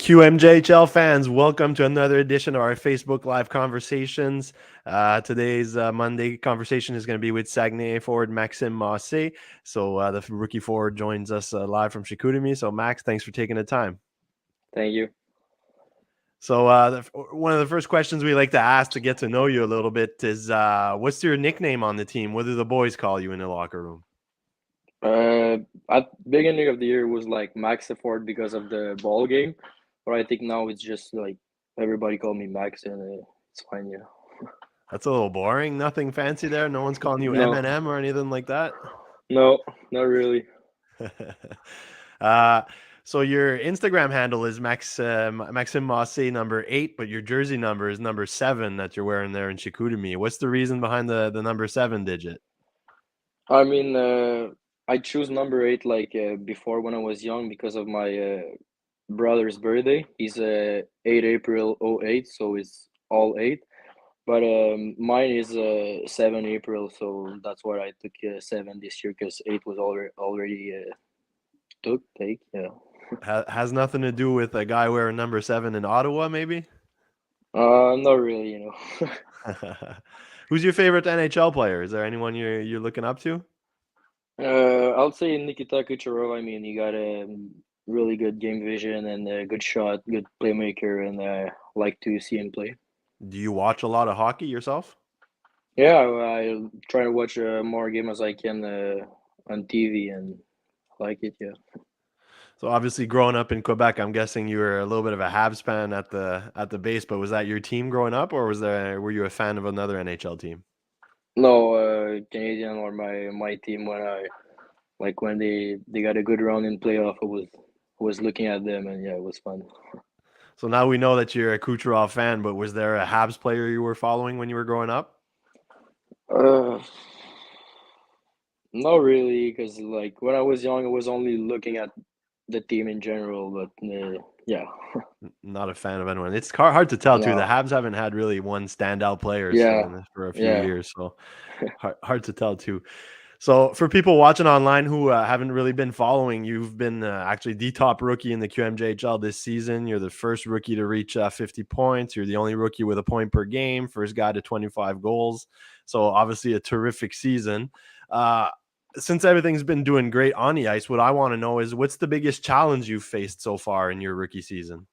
QMJHL fans, welcome to another edition of our Facebook Live conversations. Today's Monday conversation is going to be with Saguenéens forward Maxim Massé. So the rookie forward joins us live from Chicoutimi. So Max, thanks for taking the time. Thank you. So one of the first questions we like to ask to get to know you a little bit is, what's your nickname on the team? What do the boys call you in the locker room? At beginning of the year it was like Max Ford because of the ball game, but I think now it's just like everybody call me Max and it's fine. Yeah. That's a little boring. Nothing fancy there. No one's calling you No, M&M or anything like that. no, not really. uh, so your Instagram handle is Maxim Massé number 8, but your jersey number is number 7 that you're wearing there in Chicoutimi. What's the reason behind the number 7 digit? I mean, I choose number 8 like before when I was young because of my brother's birthday. He's 8 April '08, so it's all 8. But mine is 7 April, so that's why I took 7 this year because 8 was already take. Yeah. Has nothing to do with a guy wearing number 7 in Ottawa, maybe? Not really, you know. Who's your favorite NHL player? Is there anyone you're looking up to? I'll say Nikita Kucherov. I mean, he got a really good game vision and a good shot, good playmaker, and like to see him play. Do you watch a lot of hockey yourself? Yeah, I try to watch more game as I can on TV and like it. Yeah. So obviously, growing up in Quebec, I'm guessing you were a little bit of a Habs fan at the base. But was that your team growing up, or were you a fan of another NHL team? No, Canadian or my team when I like when they got a good round in playoff. I was looking at them and yeah, it was fun. So now we know that you're a Kucherov fan. But was there a Habs player you were following when you were growing up? Uh, Not really, because like when I was young, I was only looking at the team in general. But yeah, Not a fan of anyone. It's hard to tell too. The no, Habs haven't had really one standout player yeah, for a few yeah. years, so hard to tell too. So for people watching online who haven't really been following, you've been actually the top rookie in the QMJHL this season. You're the first rookie to reach 50 points. You're the only rookie with a point per game, first guy to 25 goals. So obviously a terrific season. Uh, since everything's been doing great on the ice, what I want to know is what's the biggest challenge you've faced so far in your rookie season?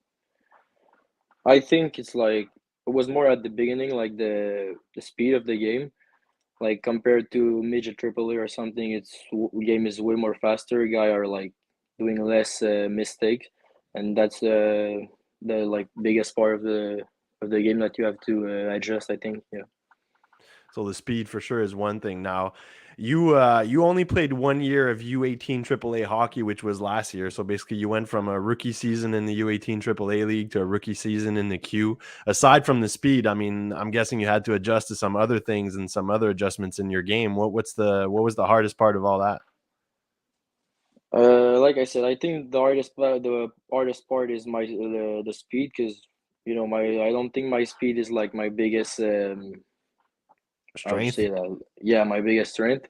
I think it's like it was more at the beginning, like the speed of the game, like compared to midget triple A or something. Game is way more faster. Guy are like doing less mistakes, and that's the like biggest part of the game that you have to adjust. I think. Yeah. So the speed for sure is one thing. Now, you only played 1 year of U18 AAA hockey, which was last year. So basically, you went from a rookie season in the U18 AAA league to a rookie season in the Q. Aside from the speed, I mean, I'm guessing you had to adjust to some other things and some other adjustments in your game. What was the hardest part of all that? Like I said, I think the hardest part is the speed because my I don't think my speed is like my biggest I would Strength. say that yeah my biggest strength,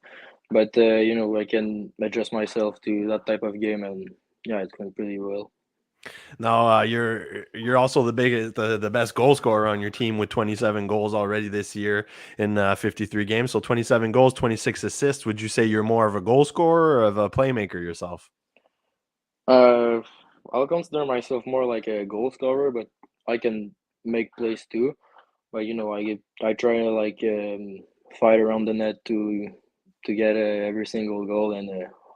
but I can adjust myself to that type of game and yeah it's going pretty well. Now you're also the best goal scorer on your team with 27 goals already this year in 53 games. So 27 goals, 26 assists. Would you say you're more of a goal scorer or of a playmaker yourself? Uh, I'll consider myself more like a goal scorer, but I can make plays too. But I try to like fight around the net to get every single goal, and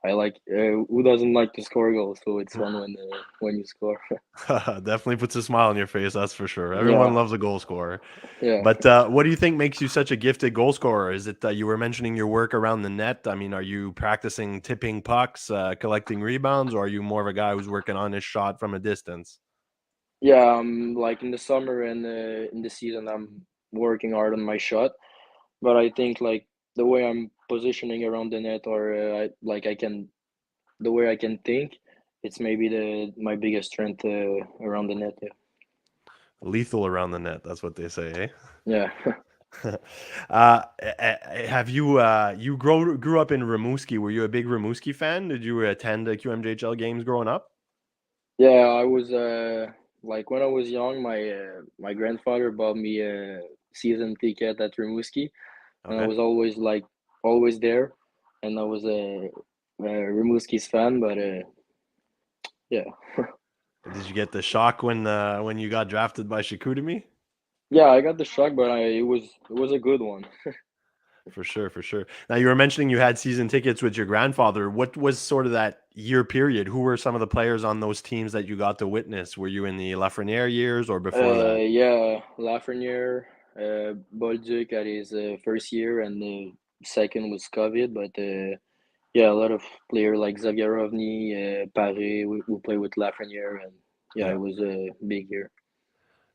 I like who doesn't like to score goals? So it's fun when you score. Definitely puts a smile on your face, that's for sure. Everyone Yeah, loves a goal scorer. yeah, But what do you think makes you such a gifted goal scorer? Is it you were mentioning your work around the net? I mean, are you practicing tipping pucks, collecting rebounds, or are you more of a guy who's working on his shot from a distance? yeah. Like in the summer and in the season, I'm working hard on my shot. But I think like the way I'm positioning around the net, or the way I can think, it's maybe the my biggest strength around the net. Yeah, Lethal around the net, that's what they say, eh? yeah, Have you you grew up in Rimouski? Were you a big Rimouski fan? Did you attend the QMJHL games growing up? yeah. I was. like when I was young, my grandfather bought me a season ticket at Rimouski, and I Okay. was always there, and I was a Rimouski's fan. But yeah, Did you get the shock when you got drafted by Chicoutimi? yeah, I got the shock, but it was a good one. For sure, for sure. Now you were mentioning you had season tickets with your grandfather. What was sort of that year period? Who were some of the players on those teams that you got to witness? Were you in the Lafreniere years or before that? Yeah, Lafreniere, Bolduc at his first year, and the second was COVID. But yeah, a lot of player like Zavierovny, Paré, who play with Lafreniere, and yeah, Yeah, it was a big year.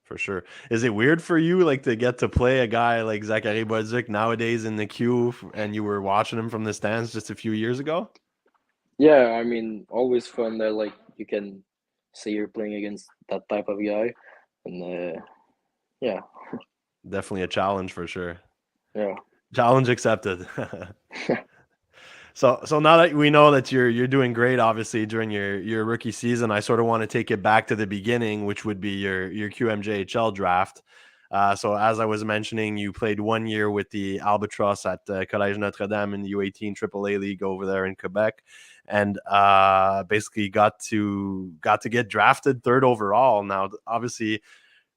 for sure. Is it weird for you like to get to play a guy like Zachary Bodzik nowadays in the queue and you were watching him from the stands just a few years ago? Yeah, I mean, always fun that like you can say you're playing against that type of guy, and yeah, Definitely a challenge for sure. yeah, Challenge accepted. So now that we know that you're doing great, obviously during your rookie season, I sort of want to take it back to the beginning, which would be your QMJHL draft. So as I was mentioning, you played 1 year with the Albatross at Collège Notre Dame in the U18 AAA league over there in Quebec, and basically got to get drafted third overall. Now, obviously,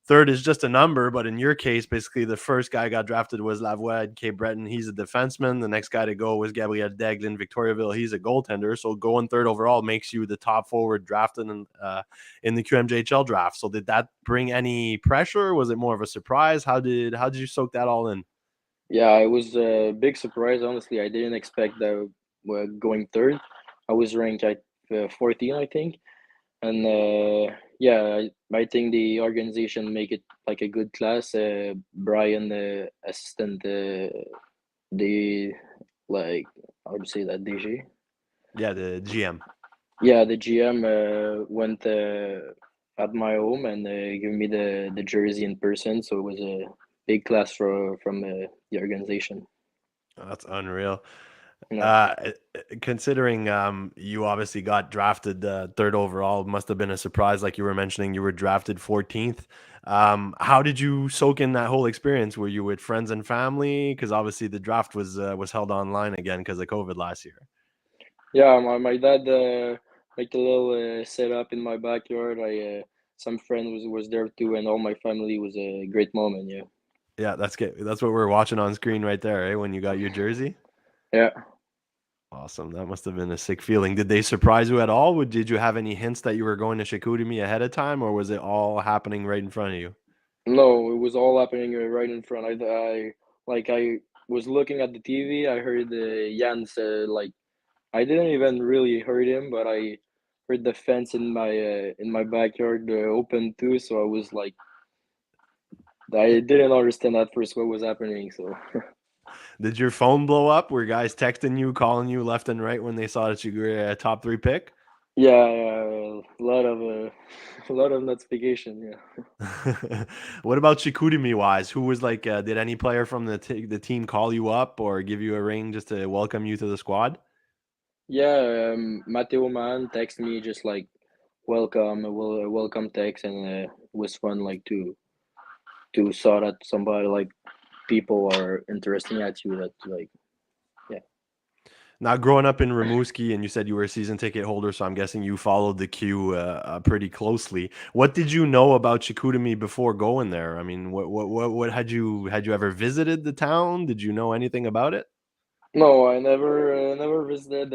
third is just a number, but in your case, basically the first guy got drafted was Lavoie, Cape Breton. He's a defenseman. The next guy to go was Gabriel Deglin, Victoriaville. He's a goaltender. So going third overall makes you the top forward drafted in the QMJHL draft. So did that bring any pressure? Was it more of a surprise? How did you soak that all in? yeah. It was a big surprise. Honestly, I didn't expect that we're going third. I was ranked at 14, I think, and yeah, I think the organization make it like a good class. Brian, the assistant, the like how would you say that DG? Yeah, the GM. Yeah, the GM went at my home and gave me the jersey in person, so it was a big class from the organization. That's unreal. Yeah. Uh, Considering you obviously got drafted third overall, must have been a surprise. Like you were mentioning, you were drafted 14th. How did you soak in that whole experience? Were you with friends and family? Because obviously the draft was held online again because of COVID last year. Yeah, my dad like a little setup in my backyard. I some friend was there too, and all my family was a great moment. Yeah, Yeah, that's good. That's what we're watching on screen right there, eh? When you got your jersey. yeah. Awesome. That must have been a sick feeling. Did they surprise you at all? Did you have any hints that you were going to Chicoutimi ahead of time, or was it all happening right in front of you? No, it was all happening right in front. I was looking at the TV. I heard Jan like I didn't even really heard him, but I heard the fence in my backyard open too. So I was like, I didn't understand at first what was happening. So Did your phone blow up? Were guys texting you, calling you left and right when they saw that you were a top three pick? yeah, yeah, a lot of a lot of notification. Yeah, What about Chicoutimi wise? Who was like, did any player from the team call you up or give you a ring just to welcome you to the squad? yeah. Matteo man text me just like welcome, welcome text, and it was fun like to saw that somebody like people are interesting at you that like yeah. Now, growing up in Rimouski, and you said you were a season ticket holder, so I'm guessing you followed the queue pretty closely. What did you know about Chicoutimi before going there? I mean, what had you ever visited the town? Did you know anything about it? No, I never visited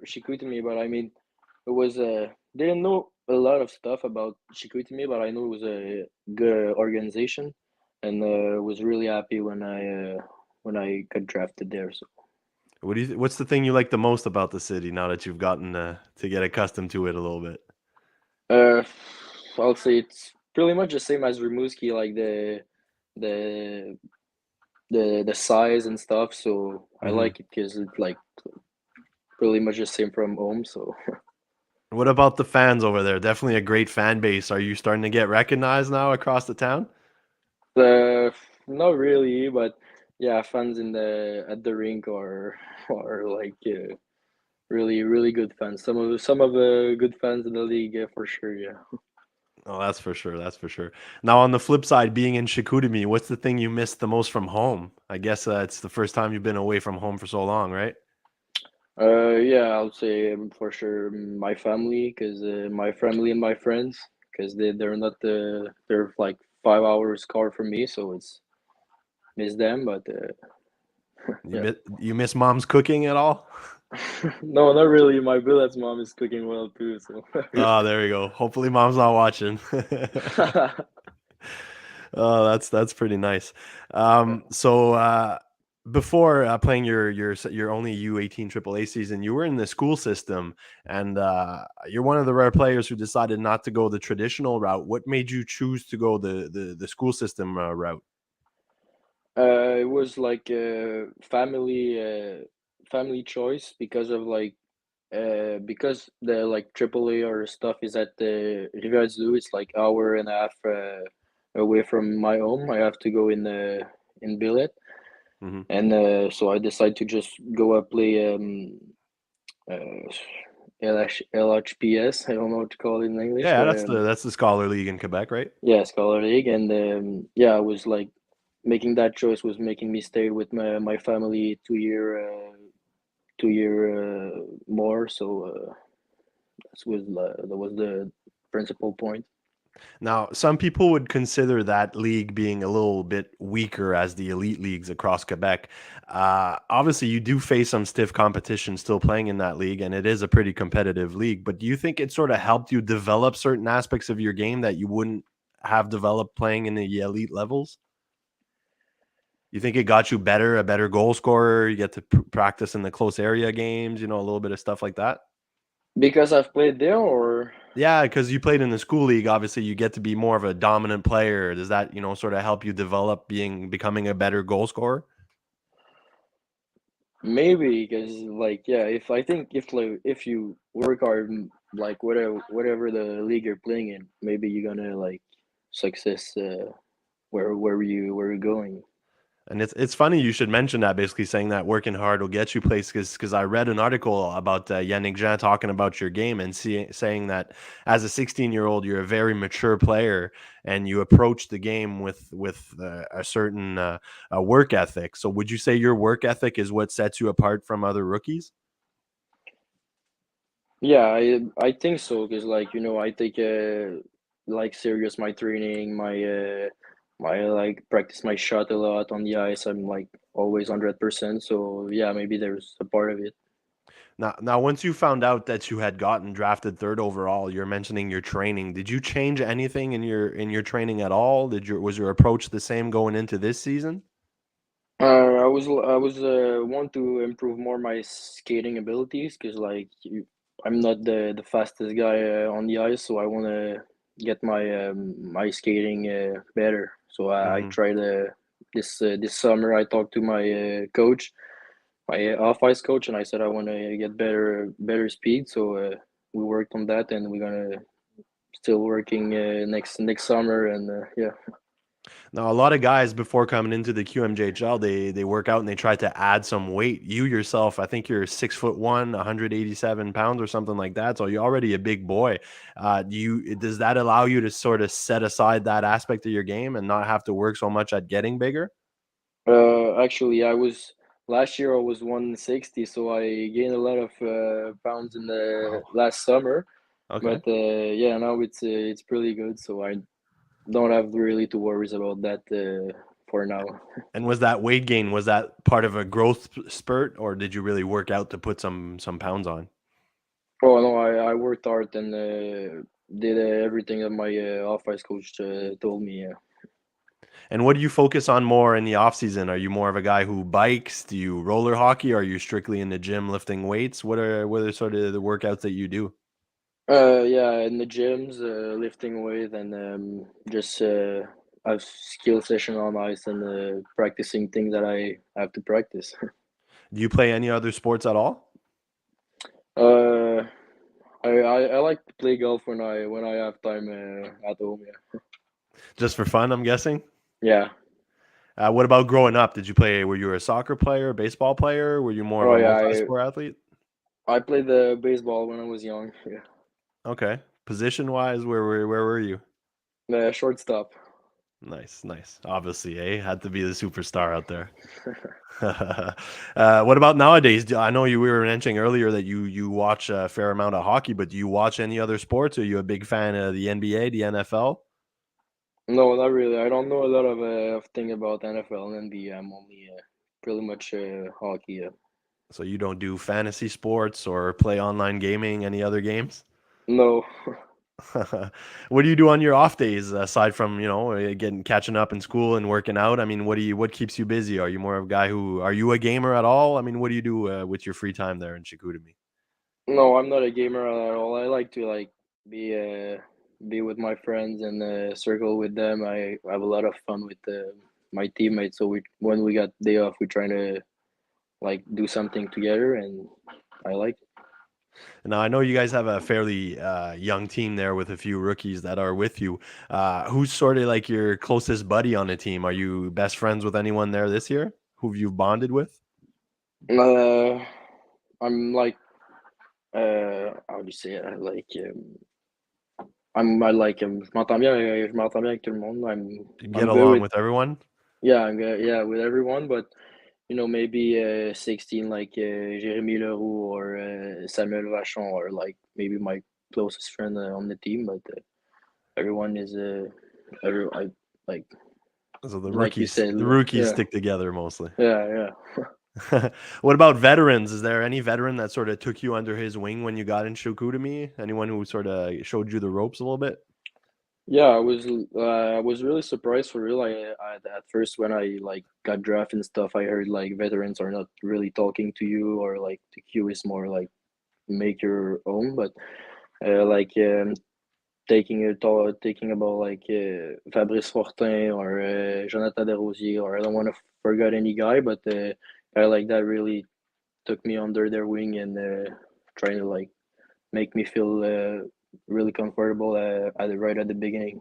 Chicoutimi, but I mean, it was didn't know a lot of stuff about Chicoutimi, but I know it was a good organization, and was really happy when I got drafted there. So, What's the thing you like the most about the city now that you've gotten to get accustomed to it a little bit? uh, I'll say it's pretty much the same as Rimouski, like the the size and stuff. So I Hmm. like it because it's like pretty much the same from home. So. What about the fans over there? Definitely a great fan base. Are you starting to get recognized now across the town? Uh, Not really, but yeah, fans in the at the rink are like really good fans. Some of the good fans in the league, yeah, for sure. Yeah, Oh, that's for sure. That's for sure. Now, on the flip side, being in Chicoutimi, what's the thing you miss the most from home? I guess it's the first time you've been away from home for so long, right? Yeah, I would say for sure my family, because my family and my friends, because they're not they're like 5 hours car from me, so it's miss them. But yeah, You miss mom's cooking at all? no, not really. My billet's mom is cooking well too, so Oh, there we go. Hopefully, mom's not watching. Oh, that's pretty nice. yeah. So before playing your only U18 AAA season, you were in the school system, and you're one of the rare players who decided not to go the traditional route. What made you choose to go the school system route? It was like a family choice because of like because the like AAA or stuff is at the Rivière Zoo. It's like hour and a half away from my home. I have to go in billet, Hmm. and so I decided to just go up play uh, LHPS. I don't know what to call it in English, Yeah, but that's the Scholar League in Quebec, right? yeah, Scholar League, and yeah, I was like making that choice was making me stay with my family 2 year more. So that was the principal point. Now, some people would consider that league being a little bit weaker as the elite leagues across Quebec. Obviously, you do face some stiff competition still playing in that league, and it is a pretty competitive league. But do you think it sort of helped you develop certain aspects of your game that you wouldn't have developed playing in the elite levels? You think it got you better, a better goal scorer? You get to practice in the close area games, a little bit of stuff like that? Because I've played there, or Yeah, because you played in the school league, obviously you get to be more of a dominant player. Does that, sort of help you develop becoming a better goal scorer? maybe because like yeah, if I think if you work hard, like whatever the league you're playing in, maybe you're gonna like success where you're going. And it's funny you should mention that, basically saying that working hard will get you places. Because I read an article about Yannick Jean talking about your game and saying that as a 16-year-old you're a very mature player and you approach the game with a certain a work ethic. So would you say your work ethic is what sets you apart from other rookies? Yeah, I think so because like I take like serious my training, my like practice my shot a lot on the ice. I'm like always 100%. So yeah, maybe there's a part of it. Now, once you found out that you had gotten drafted third overall, you're mentioning your training. Did you change anything in your training at all? Was your approach the same going into this season? I was want to improve more my skating abilities because I'm not the fastest guy on the ice, so I want to get my skating better. So I Hmm. tried this summer. I talked to my coach, my off ice coach, and I said I want to get better speed. So we worked on that, and we're gonna still working next summer, and yeah. Now, a lot of guys before coming into the QMJHL, they work out and they try to add some weight. You yourself, I think you're 6'1", 187 pounds or something like that. So you're already a big boy. Does that allow you to sort of set aside that aspect of your game and not have to work so much at getting bigger? Actually, I was last year I was 160, so I gained a lot of pounds in the Wow. last summer. But Okay. yeah, now it's pretty good, so I don't have really to worries about that for now. And was that weight gain, was that part of a growth spurt, or did you really work out to put some pounds on? Oh no, I worked hard and did everything that my off ice coach told me. Yeah. And what do you focus on more in the off season? Are you more of a guy who bikes? Do you roller hockey? Are you strictly in the gym lifting weights? What are sort of the workouts that you do? Yeah, in the gyms, lifting weight and just have skill session on ice and practicing things that I have to practice. Do you play any other sports at all? uh, I like to play golf when I have time at home. Yeah. Just for fun, I'm guessing. Yeah. What about growing up? Were you a soccer player, a baseball player? Were you more of Oh a yeah. multi-sport athlete? I played the baseball when I was young. Yeah. Okay. Position wise, where were you? Shortstop. Nice, nice. Obviously, had to be the superstar out there. What about nowadays? I know you were mentioning earlier that you watch a fair amount of hockey, but do you watch any other sports? Are you a big fan of the NBA, the NFL? No, not really. I don't know a lot of thing about NFL and NBA. I'm only pretty much hockey. So you don't do fantasy sports or play online gaming, any other games? No, What do you do on your off days aside from, getting catching up in school and working out? I mean, what keeps you busy? Are you more of a guy are you a gamer at all? I mean, what do you do with your free time there in Chicoutimi? no, I'm not a gamer at all. I like to be be with my friends and circle with them. I have a lot of fun with my teammates. So when we got day off, we try to do something together, and I like it. Now, I know you guys have a fairly young team there with a few rookies that are with you. Who's sort of like your closest buddy on the team? Are you best friends with anyone there this year who you've bonded with? Uh, I'm how do you say it? I like je m'entends bien avec tout le monde. You get I'm good along with with everyone? yeah, I'm good, yeah, with everyone, but maybe 16 Jérémy Leroux or Samuel Vachon or maybe my closest friend on the team, but everyone is I like So like you said, the rookies yeah, stick together mostly. yeah. What about veterans? Is there any veteran that sort of took you under his wing when you got in Chicoutimi? Anyone who sort of showed you the ropes a little bit? Yeah, I was really surprised for real. At first when I got drafted and stuff, I heard veterans are not really talking to you or the queue is more make your own. But taking about Fabrice Fortin or Jonathan Desrosiers, or I don't want to forget any guy, but guy like that really took me under their wing and trying to make me feel really comfortable right at the beginning.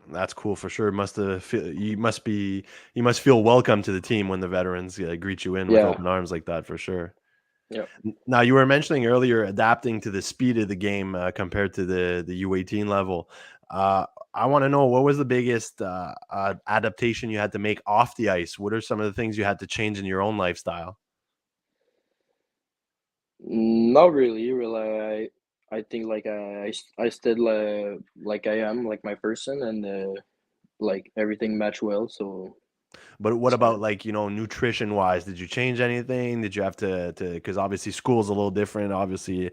That's cool for sure. You must feel welcome to the team when the veterans greet you in with Yeah, open arms like that for sure. yeah. Now, you were mentioning earlier adapting to the speed of the game compared to the U18 level. I want to know, what was the biggest adaptation you had to make off the ice? What are some of the things you had to change in your own lifestyle? Not really. I think I stayed like I am, like my person, and everything matched well, so But what it's about, fine. like, nutrition wise? Did you change anything? Did you have to, because obviously school's a little different, obviously,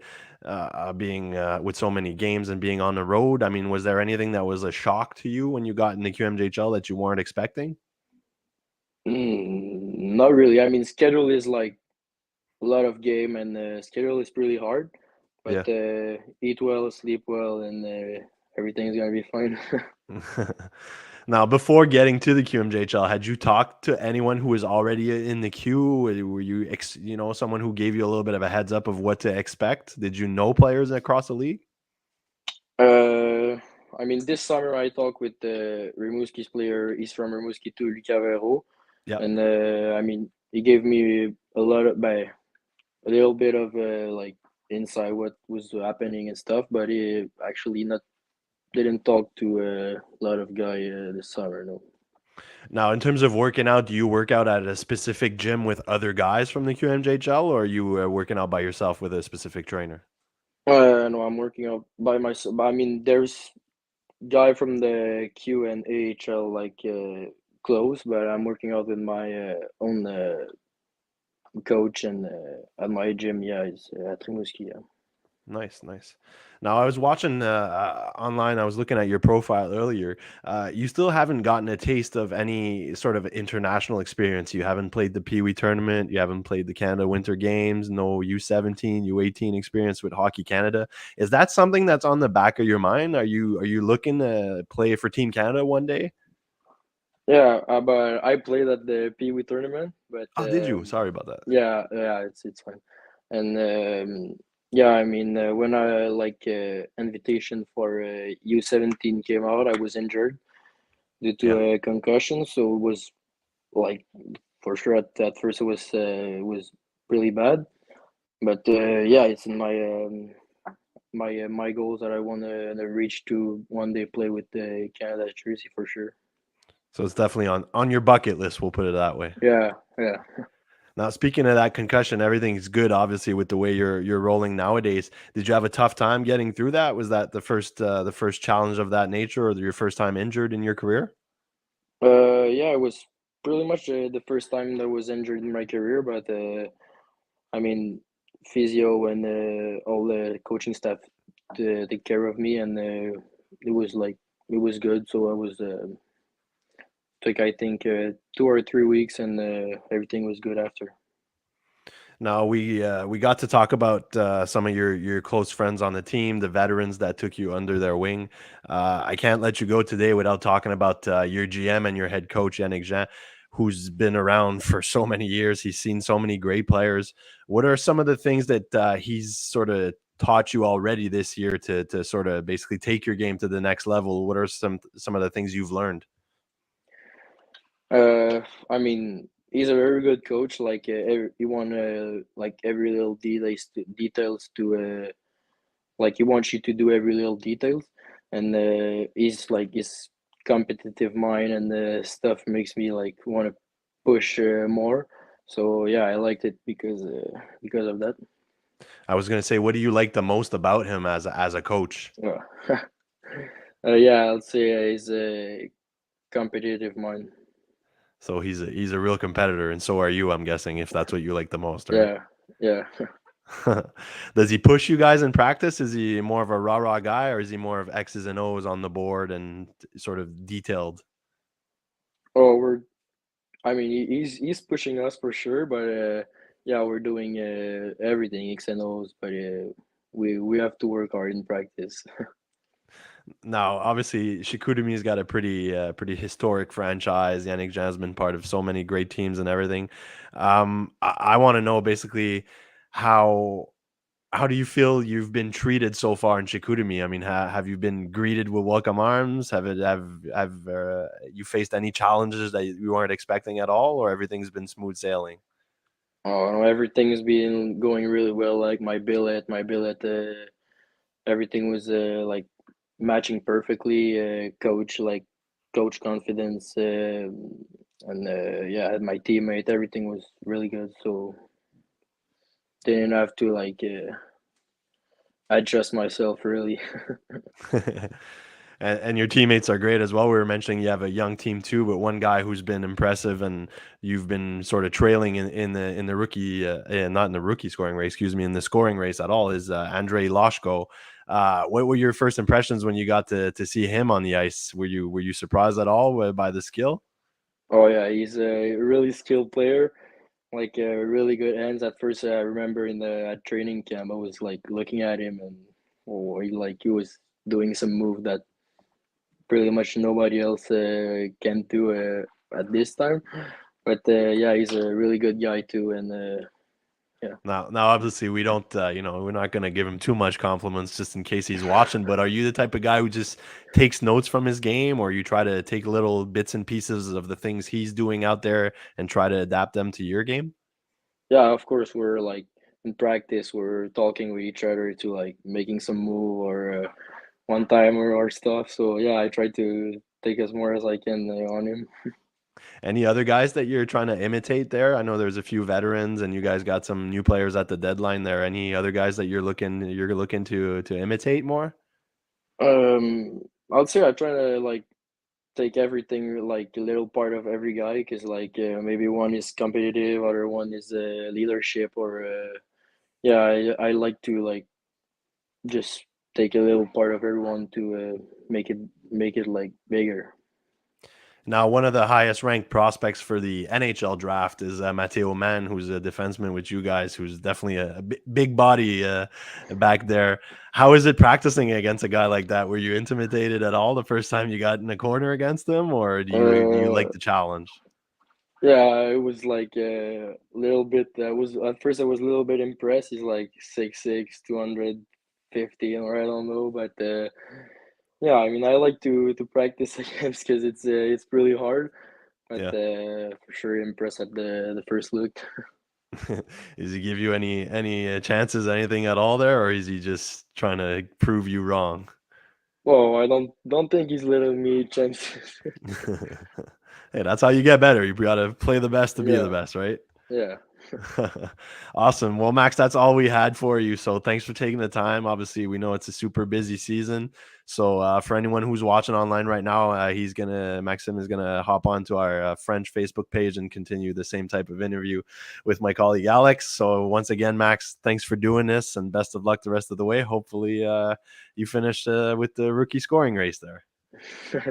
being with so many games and being on the road. I mean, was there anything that was a shock to you when you got in the QMJHL that you weren't expecting? Not really. I mean, schedule is a lot of game, and schedule is pretty hard, but Yeah. eat well, sleep well, and everything's gonna be fine. Now, before getting to the QMJHL, had you talked to anyone who was already in the queue? Were you, someone who gave you a little bit of a heads up of what to expect? Did you know players across the league? Uh, I mean, this summer I talked with Rimouski's player. He's from Rimouski too, Lucavero, Yeah. and I mean, he gave me a little bit of insight what was happening and stuff, but he actually not didn't talk to a lot of guy this summer. No, Now, in terms of working out, do you work out at a specific gym with other guys from the QMJHL, or are you working out by yourself with a specific trainer? no, I'm working out by myself. But I mean, there's guy from the Q and AHL close, but I'm working out with my own coach and at my gym. Yeah, it's at Rimouski. Yeah. Nice, nice. Now, I was watching online. I was looking at your profile earlier. You still haven't gotten a taste of any sort of international experience. You haven't played the Pee Wee tournament. You haven't played the Canada Winter Games. No U17, U18 experience with Hockey Canada. Is that something that's on the back of your mind? Are you looking to play for Team Canada one day? Yeah, but I played at the Pee Wee tournament, but Oh, did you? Sorry about that. yeah, it's fine. And yeah, I mean, when I invitation for U17 came out, I was injured due to Yeah. a concussion, so it was like for sure at first it was really bad. But yeah, it's in my my goals that I want to reach to one day play with the Canada jersey for sure. So it's definitely on your bucket list. We'll put it that way. Yeah, yeah. Now, speaking of that concussion, everything's good, obviously, with the way you're rolling nowadays. Did you have a tough time getting through that? Was that the first challenge of that nature, or your first time injured in your career? Yeah, it was pretty much the first time that I was injured in my career, but I mean, physio and all the coaching staff take care of me, and it was like it was good. So I was took I think 2 or 3 weeks, and everything was good after. Now we got to talk about some of your close friends on the team, the veterans that took you under their wing. I can't let you go today without talking about your GM and your head coach Yannick Jean, who's been around for so many years. He's seen so many great players. What are some of the things that he's sort of taught you already this year to sort of basically take your game to the next level? What are some of the things you've learned? Uh, I mean, he's a very good coach. Like he want like every little details to like he wants you to do every little details, and he's like his competitive mind and stuff makes me like want to push more. So yeah, I liked it because of that. I was going to say, what do you like the most about him as a coach? Yeah, yeah, I'll say he's a competitive mind. So he's a real competitor, and so are you, I'm guessing, if that's what you like the most, right? Yeah, yeah. Does he push you guys in practice? Is he more of a rah-rah guy, or is he more of X's and O's on the board and sort of detailed? Oh, I mean, he's pushing us for sure, but yeah, we're doing everything X and O's, but we have to work hard in practice. Now, obviously, Chicoutimi's got a pretty historic franchise. Yannick Jean's been part of so many great teams and everything. I want to know basically how how do you feel you've been treated so far in Chicoutimi? I mean, have you been greeted with welcome arms? Have you faced any challenges that you weren't expecting at all, or everything's been smooth sailing? Oh, no, everything's been going really well. Like my billet, everything was like matching perfectly. Coach confidence, and yeah, my teammate, everything was really good. So didn't have to like adjust myself really. And your teammates are great as well. We were mentioning you have a young team too, but one guy who's been impressive and you've been sort of trailing in the rookie, not in the rookie scoring race, excuse me, in the scoring race at all is Andrei Loshko. What were your first impressions when you got to see him on the ice? Were you surprised at all by the skill? Oh yeah, he's a really skilled player. Like really good hands. At first, I remember in the at training camp, I was like looking at him, and oh, he was doing some move that pretty much nobody else can do at this time. But yeah, he's a really good guy too, and yeah. Now, obviously, we don't, we're not going to give him too much compliments just in case he's watching. But are you the type of guy who just takes notes from his game, or you try to take little bits and pieces of the things he's doing out there and try to adapt them to your game? Yeah, of course, we're like in practice, we're talking with each other to like making some move or one timer or stuff. So yeah, I try to take as more as I can on him. Any other guys that you're trying to imitate there? I know there's a few veterans, and you guys got some new players at the deadline there. Any other guys that you're looking to imitate more? Um, I'd say I try to like take everything like a little part of every guy because like maybe one is competitive, other one is leadership or yeah, I like to like just take a little part of everyone to make it like bigger. Now, one of the highest ranked prospects for the NHL draft is Matteo Mann, who's a defenseman with you guys, who's definitely a big body back there. How is it practicing against a guy like that? Were you intimidated at all the first time you got in a corner against him, or do you like Uh, the challenge? yeah, it was like a little bit. I was at first I was a little bit impressed. He's like 6'6", 250, or I don't know, but yeah, I mean I like to practice against because it's really hard. But Yeah. for sure impressed at the first look. Does he give you any chances, anything at all there, or is he just trying to prove you wrong? Well, I don't think he's letting me chances. Hey, that's how you get better. You got to play the best to be the Yeah, best, right? yeah. Awesome. Well, Max, that's all we had for you. So thanks for taking the time. Obviously, we know it's a super busy season. So for anyone who's watching online right now, Maxim is gonna hop onto our French Facebook page and continue the same type of interview with my colleague Alex. So once again, Max, thanks for doing this, and best of luck the rest of the way. Hopefully, you finish with the rookie scoring race there.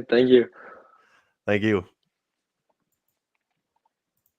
Thank you. Thank you.